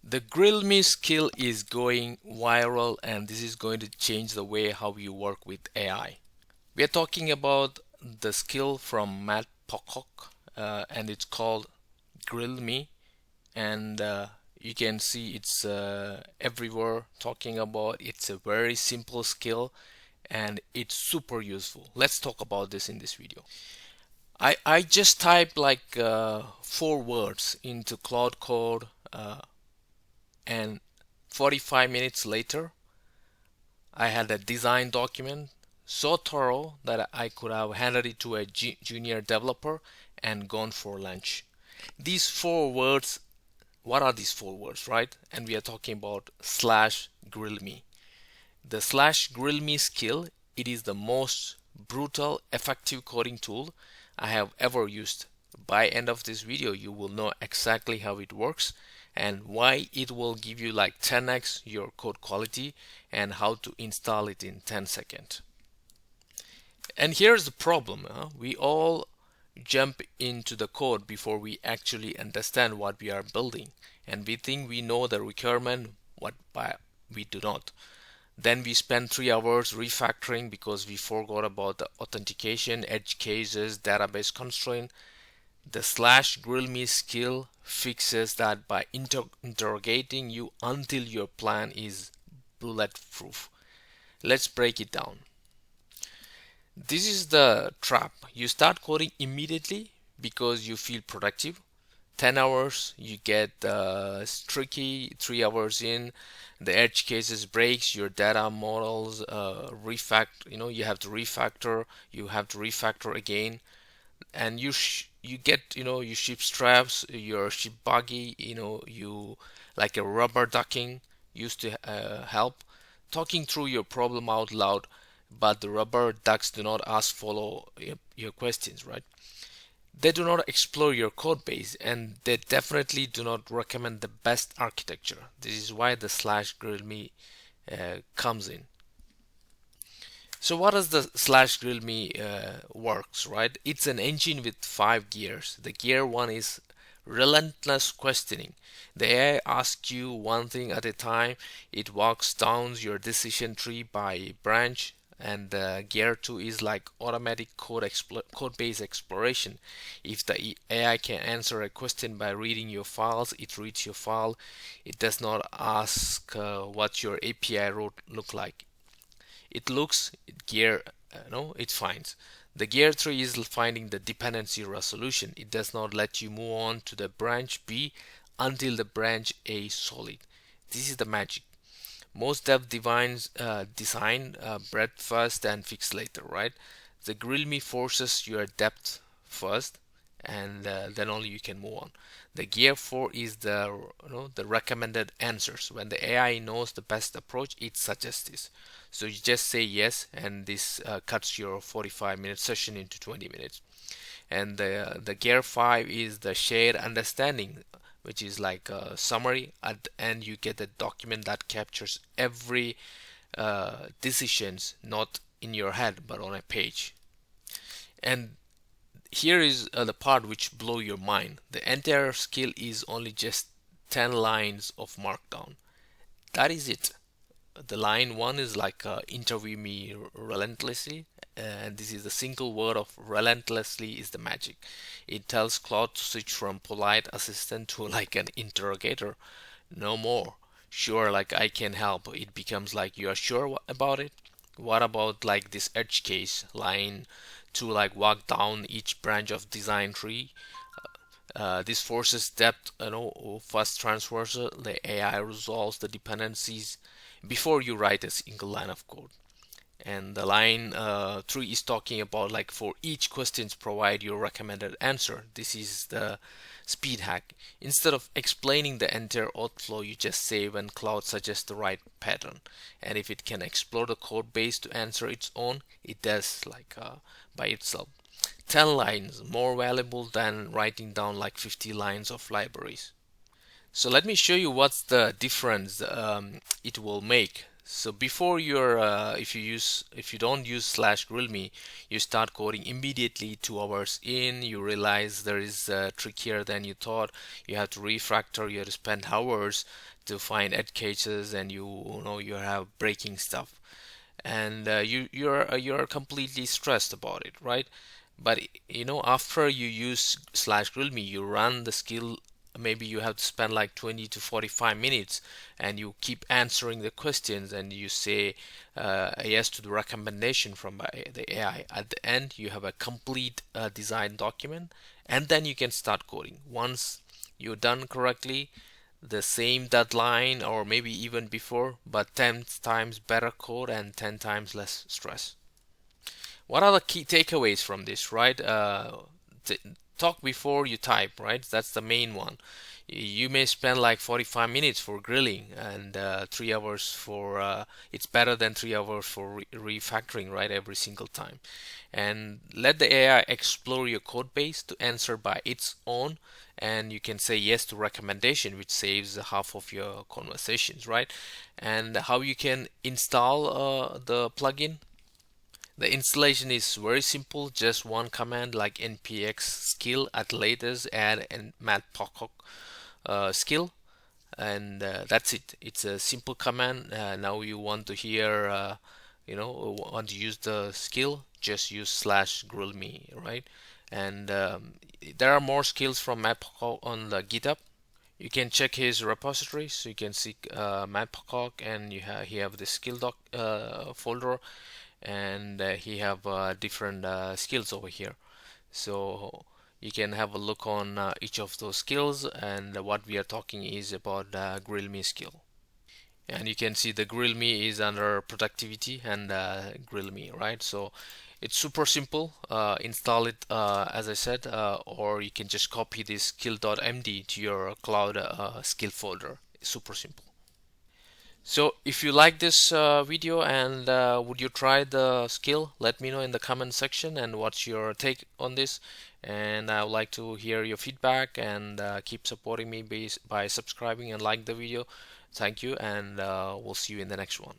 The grill me skill is going viral, and this is going to change the way how you work with AI. We are talking about the skill from Matt Pocock, and it's called grill me. And you can see it's everywhere talking about it's a very simple skill and it's super useful. Let's talk about this in this video. I just typed like 4 words into Claude Code, and 45 minutes later I had a design document so thorough that I could have handed it to a junior developer and gone for lunch. These 4 words, what are these 4 words, right? And we are talking about slash grill me. The slash grill me skill, it is the most brutal, effective coding tool I have ever used. By end of this video, you will know exactly how it works and why it will give you like 10x your code quality and how to install it in 10 seconds. And here's the problem. We all jump into the code before we actually understand what we are building, and we think we know the requirement, but we do not. Then we spend 3 hours refactoring because we forgot about the authentication, edge cases, database constraint. The slash grill me skill fixes that by interrogating you until your plan is bulletproof. Let's break it down. This is the trap. You start coding immediately because you feel productive. 10 hours, you get tricky. 3 hours in, the edge cases breaks, your data models refactor. You have to refactor. You have to refactor again, and you get you ship straps, your ship buggy. You like a rubber ducking used to help talking through your problem out loud, but the rubber ducks do not follow your questions, right? They do not explore your code base, and they definitely do not recommend the best architecture. This is why the slash grill me comes in. So what does the slash grill me works, right? It's an engine with 5 gears. The gear 1 is relentless questioning. The AI asks you one thing at a time. It walks down your decision tree by branch. And gear 2 is like automatic code base exploration. If the AI can answer a question by reading your files, it reads your file. It does not ask what your API route look like. It looks, it finds. The gear 3 is finding the dependency resolution. It does not let you move on to the branch B until the branch A is solid. This is the magic. Most dev design breadth first and fix later, right? The grill me forces your depth first, and then only you can move on. The gear 4 is the recommended answers. When the AI knows the best approach, it suggests this. So you just say yes, and this cuts your 45-minute session into 20 minutes. And the gear 5 is the shared understanding, which is like a summary. At the end, you get a document that captures every decisions, not in your head, but on a page. And here is the part which blow your mind. The entire skill is only just 10 lines of markdown. That is it. The line 1 is like interview me relentlessly, and this is the single word of relentlessly is the magic. It tells Claude to switch from polite assistant to like an interrogator. No more sure, like I can help. It becomes like you are sure about it. What about like this edge case line to like walk down each branch of design tree? This forces depth, fast transversal. The AI resolves the dependencies before you write a single line of code. And the line 3 is talking about like for each questions provide your recommended answer. This is the speed hack. Instead of explaining the entire outflow, you just say when Claude suggests the right pattern, and if it can explore the code base to answer its own, it does like by itself. 10 lines more valuable than writing down like 50 lines of libraries. So let me show you what's the difference it will make. So before if you don't use slash grill me, you start coding immediately 2 hours in, you realize there is trickier than you thought. You have to refactor, you have to spend hours to find edge cases, and you know you have breaking stuff, and you're completely stressed about it, right? But you know, after you use slash grill me, you run the skill. Maybe you have to spend like 20 to 45 minutes, and you keep answering the questions, and you say yes to the recommendation from the AI. At the end, you have a complete design document, and then you can start coding. Once you're done correctly, the same deadline or maybe even before, but 10 times better code and 10 times less stress. What are the key takeaways from this, right? Talk before you type, right? That's the main one. You may spend like 45 minutes for grilling and 3 hours for, it's better than 3 hours for refactoring, right? Every single time. And let the AI explore your code base to answer by its own. And you can say yes to recommendation, which saves half of your conversations, right? And how you can install the plugin. The installation is very simple, just one command like npx skill at latest add and mattpocock skill, and that's it. It's a simple command. Now you want to hear, want to use the skill, just use slash grill me, right? And there are more skills from mattpocock on the GitHub. You can check his repository, so you can see Matt Pocock, and he have the skill doc folder, and he have different skills over here. So you can have a look on each of those skills, and what we are talking is about grill me skill. And you can see the grill me is under productivity and grill me, right? So it's super simple. Install it as I said, or you can just copy this skill.md to your cloud skill folder. It's super simple. So if you like this video, and would you try the skill, let me know in the comment section and what's your take on this. And I would like to hear your feedback, and keep supporting me by subscribing and like the video. Thank you, and we'll see you in the next one.